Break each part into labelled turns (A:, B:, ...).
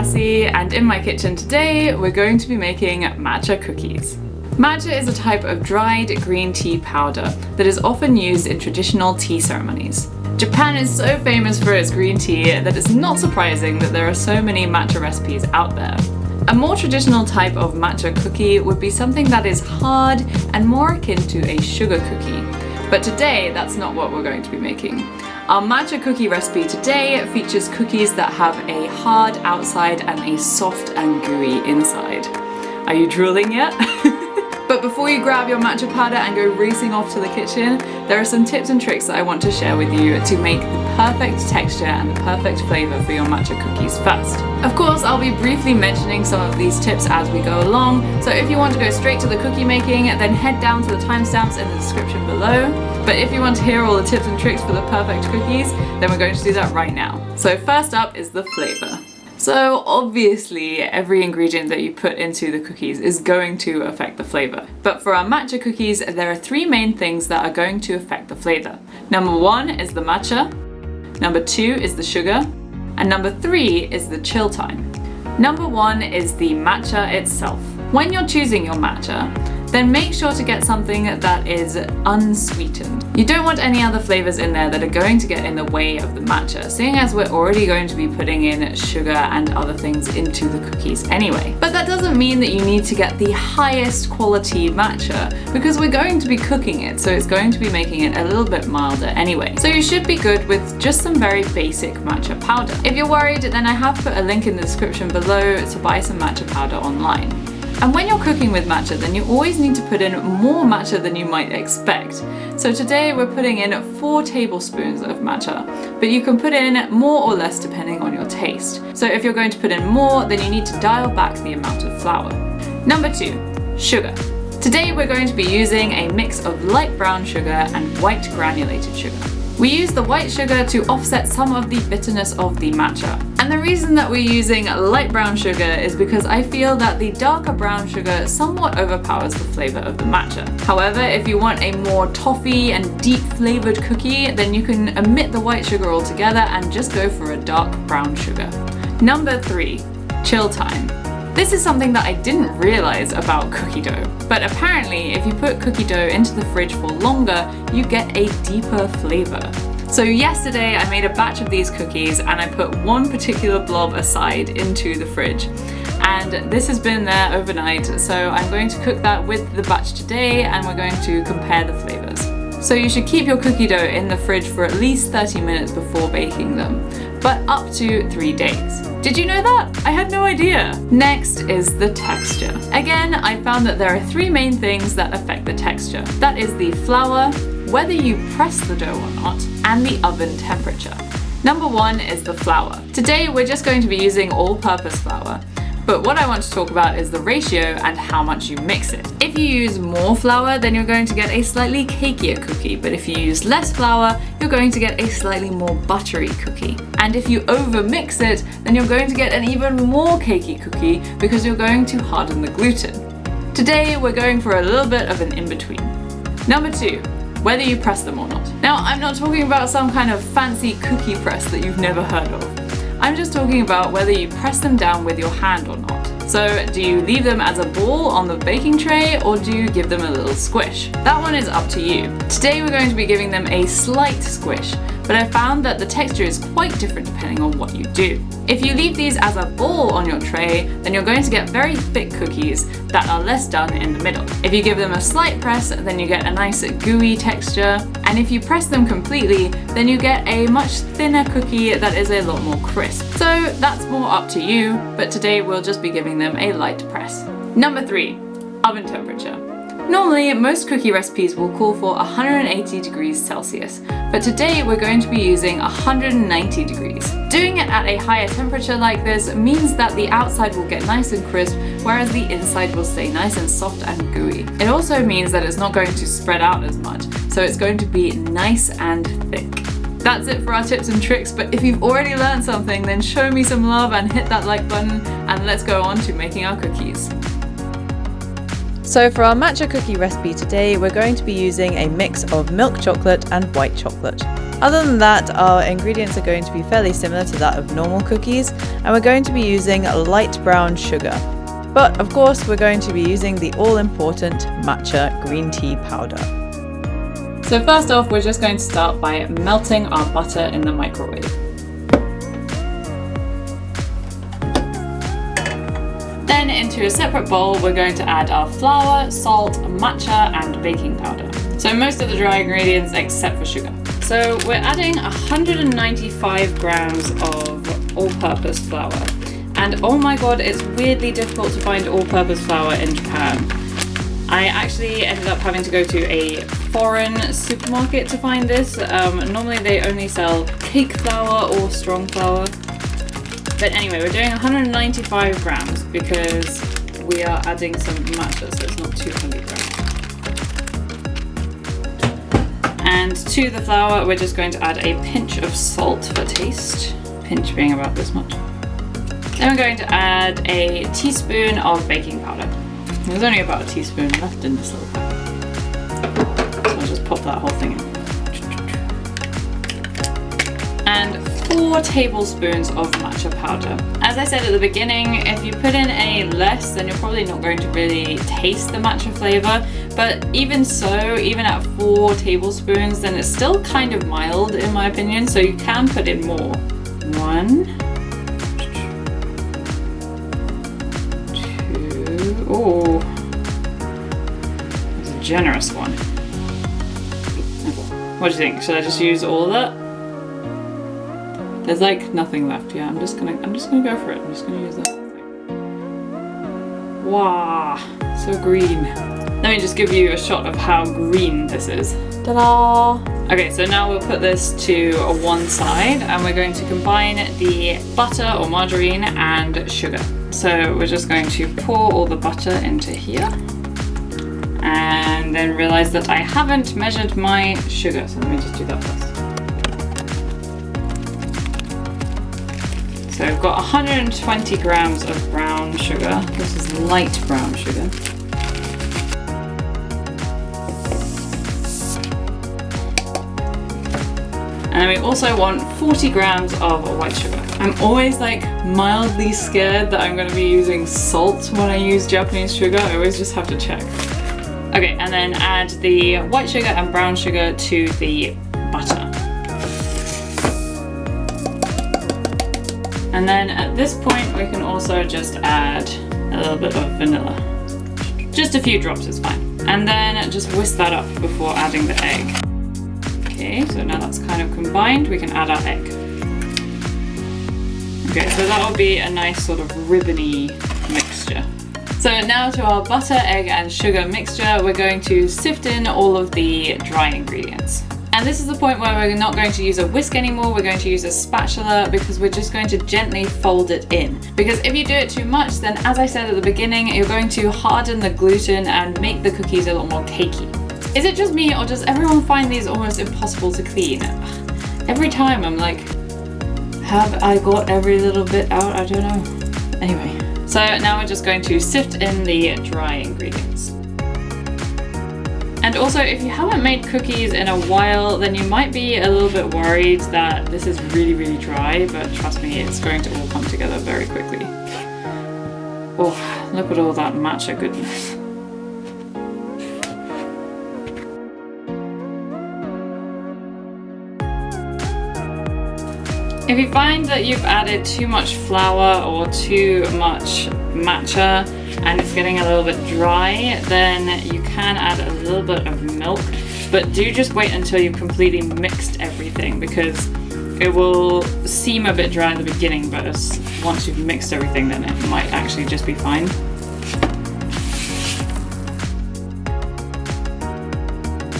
A: Cassie, and in my kitchen today we're going to be making matcha cookies. Matcha is a type of dried green tea powder that is often used in traditional tea ceremonies. Japan is so famous for its green tea that it's not surprising that there are so many matcha recipes out there. A more traditional type of matcha cookie would be something that is hard and more akin to a sugar cookie. But today, that's not what we're going to be making. Our matcha cookie recipe today features cookies that have a hard outside and a soft and gooey inside. Are you drooling yet? But before you grab your matcha powder and go racing off to the kitchen, there are some tips and tricks that I want to share with you to make the perfect texture and the perfect flavour for your matcha cookies first. Of course, I'll be briefly mentioning some of these tips as we go along, so if you want to go straight to the cookie making, then head down to the timestamps in the description below. But if you want to hear all the tips and tricks for the perfect cookies, then we're going to do that right now. So first up is the flavour. So obviously every ingredient that you put into the cookies is going to affect the flavour. But for our matcha cookies, there are three main things that are going to affect the flavour. Number 1 is the matcha, number 2 is the sugar, and number 3 is the chill time. Number 1 is the matcha itself. When you're choosing your matcha, then make sure to get something that is unsweetened. You don't want any other flavors in there that are going to get in the way of the matcha, seeing as we're already going to be putting in sugar and other things into the cookies anyway. But that doesn't mean that you need to get the highest quality matcha, because we're going to be cooking it, so it's going to be making it a little bit milder anyway. So you should be good with just some very basic matcha powder. If you're worried, then I have put a link in the description below to buy some matcha powder online. And when you're cooking with matcha, then you always need to put in more matcha than you might expect. So today we're putting in 4 tablespoons of matcha, but you can put in more or less depending on your taste. So if you're going to put in more, then you need to dial back the amount of flour. Number 2, sugar. Today we're going to be using a mix of light brown sugar and white granulated sugar. We use the white sugar to offset some of the bitterness of the matcha. And the reason that we're using light brown sugar is because I feel that the darker brown sugar somewhat overpowers the flavour of the matcha. However, if you want a more toffee and deep flavoured cookie, then you can omit the white sugar altogether and just go for a dark brown sugar. Number 3, chill time. This is something that I didn't realise about cookie dough, but apparently if you put cookie dough into the fridge for longer, you get a deeper flavour. So yesterday I made a batch of these cookies and I put one particular blob aside into the fridge. And this has been there overnight, so I'm going to cook that with the batch today and we're going to compare the flavours. So you should keep your cookie dough in the fridge for at least 30 minutes before baking them, but up to 3 days. Did you know that? I had no idea. Next is the texture. Again, I found that there are 3 main things that affect the texture. That is the flour, whether you press the dough or not, and the oven temperature. Number 1 is the flour. Today we're just going to be using all-purpose flour. But what I want to talk about is the ratio and how much you mix it. If you use more flour, then you're going to get a slightly cakier cookie, but if you use less flour, you're going to get a slightly more buttery cookie. And if you over mix it, then you're going to get an even more cakey cookie because you're going to harden the gluten. Today, we're going for a little bit of an in-between. Number 2, whether you press them or not. Now, I'm not talking about some kind of fancy cookie press that you've never heard of. I'm just talking about whether you press them down with your hand or not. So do you leave them as a ball on the baking tray or do you give them a little squish? That one is up to you. Today we're going to be giving them a slight squish, but I found that the texture is quite different depending on what you do. If you leave these as a ball on your tray, then you're going to get very thick cookies that are less done in the middle. If you give them a slight press, then you get a nice gooey texture. And if you press them completely, then you get a much thinner cookie that is a lot more crisp. So that's more up to you, but today we'll just be giving them a light press. Number 3, oven temperature. Normally, most cookie recipes will call for 180 degrees Celsius, but today we're going to be using 190 degrees. Doing it at a higher temperature like this means that the outside will get nice and crisp, whereas the inside will stay nice and soft and gooey. It also means that it's not going to spread out as much, so it's going to be nice and thick. That's it for our tips and tricks, but if you've already learned something, then show me some love and hit that like button, and let's go on to making our cookies. So for our matcha cookie recipe today, we're going to be using a mix of milk chocolate and white chocolate.
B: Other than that, our ingredients are going to be fairly similar to that of normal cookies, and we're going to be using light brown sugar. But of course, we're going to be using the all-important matcha green tea powder.
A: So first off, we're just going to start by melting our butter in the microwave. Then into a separate bowl, we're going to add our flour, salt, matcha, and baking powder. So most of the dry ingredients except for sugar. So we're adding 195 grams of all-purpose flour. And oh my god, it's weirdly difficult to find all-purpose flour in Japan. I actually ended up having to go to a foreign supermarket to find this. Normally they only sell cake flour or strong flour. But anyway, we're doing 195 grams because we are adding some matcha, so it's not 200 grams. And to the flour, we're just going to add a pinch of salt for taste. Pinch being about this much. Then we're going to add a teaspoon of baking powder. There's only about a teaspoon left in this little packet. So I'll just pop that whole thing in. And 4 tablespoons of matcha powder. As I said at the beginning, if you put in any less, then you're probably not going to really taste the matcha flavor. But even so, even at 4 tablespoons, then it's still kind of mild in my opinion, so you can put in more. 1, 2, oh, that's a generous one. What do you think? Should I just use all of that? There's like nothing left. Yeah, I'm just gonna go for it. I'm just gonna use that. Wow, so green. Let me just give you a shot of how green this is. Ta-da! Okay, so now we'll put this to one side and we're going to combine the butter or margarine and sugar. So we're just going to pour all the butter into here and then realize that I haven't measured my sugar. So let me just do that first. So I've got 120 grams of brown sugar. This is light brown sugar. And then we also want 40 grams of white sugar. I'm always like mildly scared that I'm going to be using salt when I use Japanese sugar. I always just have to check. Okay, and then add the white sugar and brown sugar to the butter. And then at this point, we can also just add a little bit of vanilla. Just a few drops is fine. And then just whisk that up before adding the egg. Okay, so now that's kind of combined, we can add our egg. Okay, so that will be a nice sort of ribbony mixture. So now to our butter, egg, and sugar mixture, we're going to sift in all of the dry ingredients. And this is the point where we're not going to use a whisk anymore, we're going to use a spatula because we're just going to gently fold it in. Because if you do it too much, then as I said at the beginning, you're going to harden the gluten and make the cookies a lot more cakey. Is it just me or does everyone find these almost impossible to clean? Every time I'm like, have I got every little bit out? I don't know. Anyway, so now we're just going to sift in the dry ingredients. And also, if you haven't made cookies in a while, then you might be a little bit worried that this is really, really dry, but trust me, it's going to all come together very quickly. Oh, look at all that matcha goodness. If you find that you've added too much flour or too much matcha and it's getting a little bit dry, then you can add a little bit of milk, but do just wait until you've completely mixed everything because it will seem a bit dry at the beginning, but once you've mixed everything, then it might actually just be fine.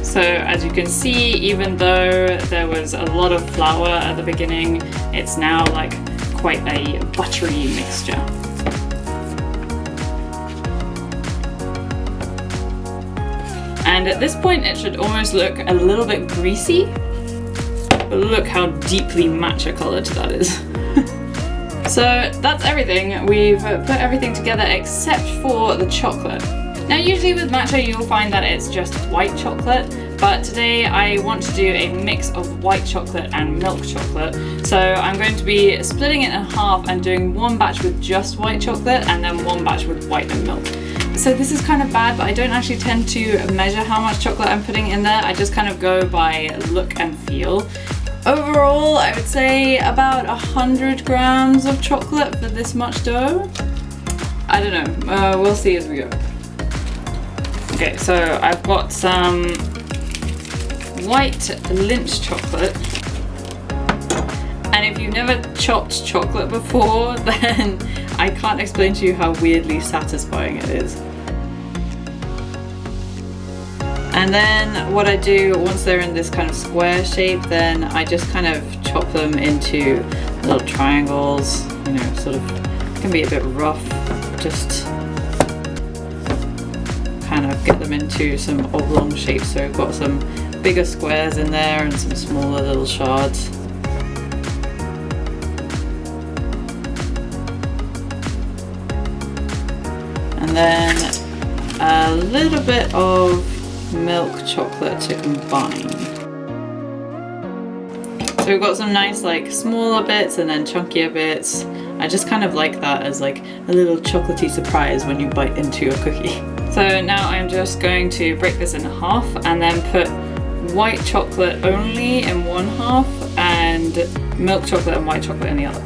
A: So as you can see, even though there was a lot of flour at the beginning, it's now like quite a buttery mixture. And at this point, it should almost look a little bit greasy, but look how deeply matcha colored that is. So that's everything. We've put everything together except for the chocolate. Now usually with matcha you'll find that it's just white chocolate, but today I want to do a mix of white chocolate and milk chocolate. So I'm going to be splitting it in half and doing one batch with just white chocolate and then one batch with white and milk. So this is kind of bad, but I don't actually tend to measure how much chocolate I'm putting in there. I just kind of go by look and feel. Overall, I would say about 100 grams of chocolate for this much dough. I don't know, we'll see as we go. Okay, so I've got some white Lindt chocolate. And if you've never chopped chocolate before, then I can't explain to you how weirdly satisfying it is. And then what I do, once they're in this kind of square shape, then I just kind of chop them into little triangles, you know, sort of, it can be a bit rough, just kind of get them into some oblong shapes. So I've got some bigger squares in there and some smaller little shards. And then a little bit of milk chocolate to combine. So we've got some nice like smaller bits and then chunkier bits. I just kind of like that as like a little chocolatey surprise when you bite into your cookie. So now I'm just going to break this in half and then put white chocolate only in one half and milk chocolate and white chocolate in the other.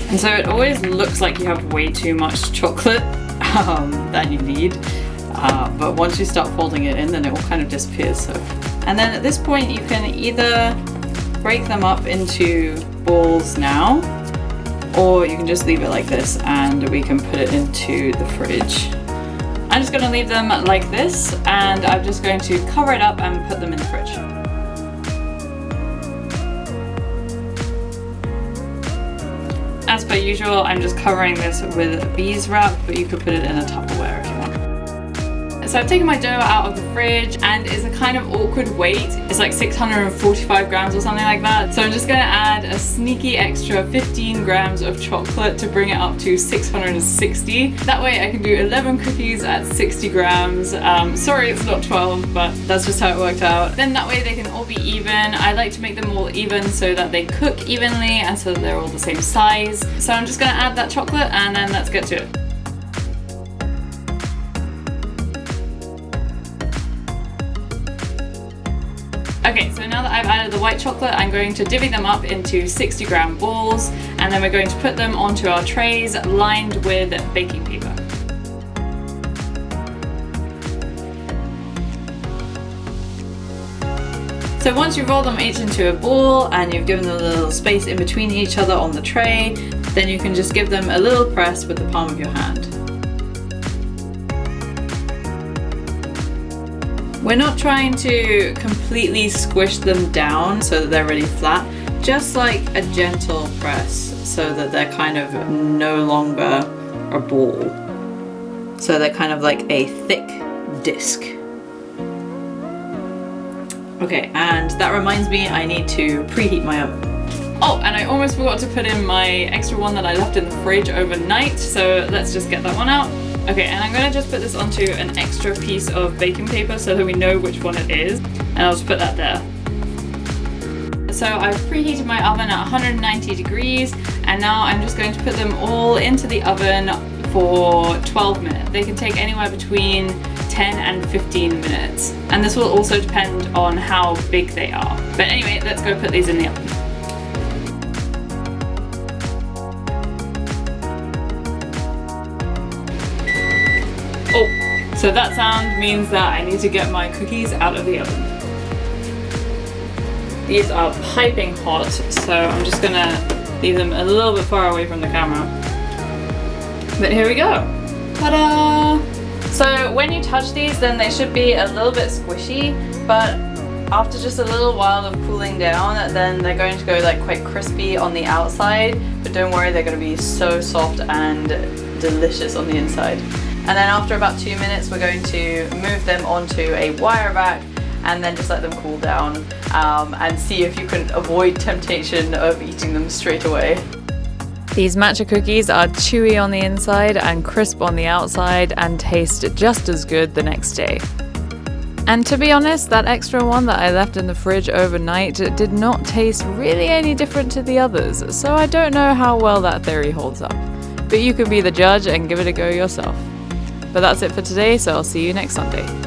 A: And so it always looks like you have way too much chocolate than you need, but once you start folding it in, then it all kind of disappears. So, and then at this point you can either break them up into balls now, or you can just leave it like this and we can put it into the fridge. I'm just going to leave them like this and I'm just going to cover it up and put them in the fridge. As per usual, I'm just covering this with bees wrap, but you could put it in a Tupperware if you want. So I've taken my dough out of the fridge and it's a kind of awkward weight. It's like 645 grams or something like that. So I'm just gonna add a sneaky extra 15 grams of chocolate to bring it up to 660. That way I can do 11 cookies at 60 grams. Sorry, it's not 12, but that's just how it worked out. Then that way they can all be even. I like to make them all even so that they cook evenly and so they're all the same size. So I'm just gonna add that chocolate and then let's get to it. Okay, so now that I've added the white chocolate, I'm going to divvy them up into 60-gram balls, and then we're going to put them onto our trays lined with baking paper. So once you've rolled them each into a ball and you've given them a little space in between each other on the tray, then you can just give them a little press with the palm of your hand. We're not trying to completely squish them down so that they're really flat, just like a gentle press so that they're kind of no longer a ball. So they're kind of like a thick disc. Okay, and that reminds me I need to preheat my oven. Oh, and I almost forgot to put in my extra one that I left in the fridge overnight, so let's just get that one out. Okay, and I'm gonna just put this onto an extra piece of baking paper so that we know which one it is, and I'll just put that there. So I've preheated my oven at 190 degrees, and now I'm just going to put them all into the oven for 12 minutes. They can take anywhere between 10 and 15 minutes, and this will also depend on how big they are. But anyway, let's go put these in the oven. Oh, so that sound means that I need to get my cookies out of the oven. These are piping hot, so I'm just gonna leave them a little bit far away from the camera. But here we go. Ta-da! So when you touch these, then they should be a little bit squishy, but after just a little while of cooling down, then they're going to go like quite crispy on the outside, but don't worry, they're going to be so soft and delicious on the inside. And then after about 2 minutes, we're going to move them onto a wire rack and then just let them cool down and see if you can avoid temptation of eating them straight away.
B: These matcha cookies are chewy on the inside and crisp on the outside and taste just as good the next day. And to be honest, that extra one that I left in the fridge overnight did not taste really any different to the others, so I don't know how well that theory holds up. But you can be the judge and give it a go yourself. But that's it for today, so I'll see you next Sunday.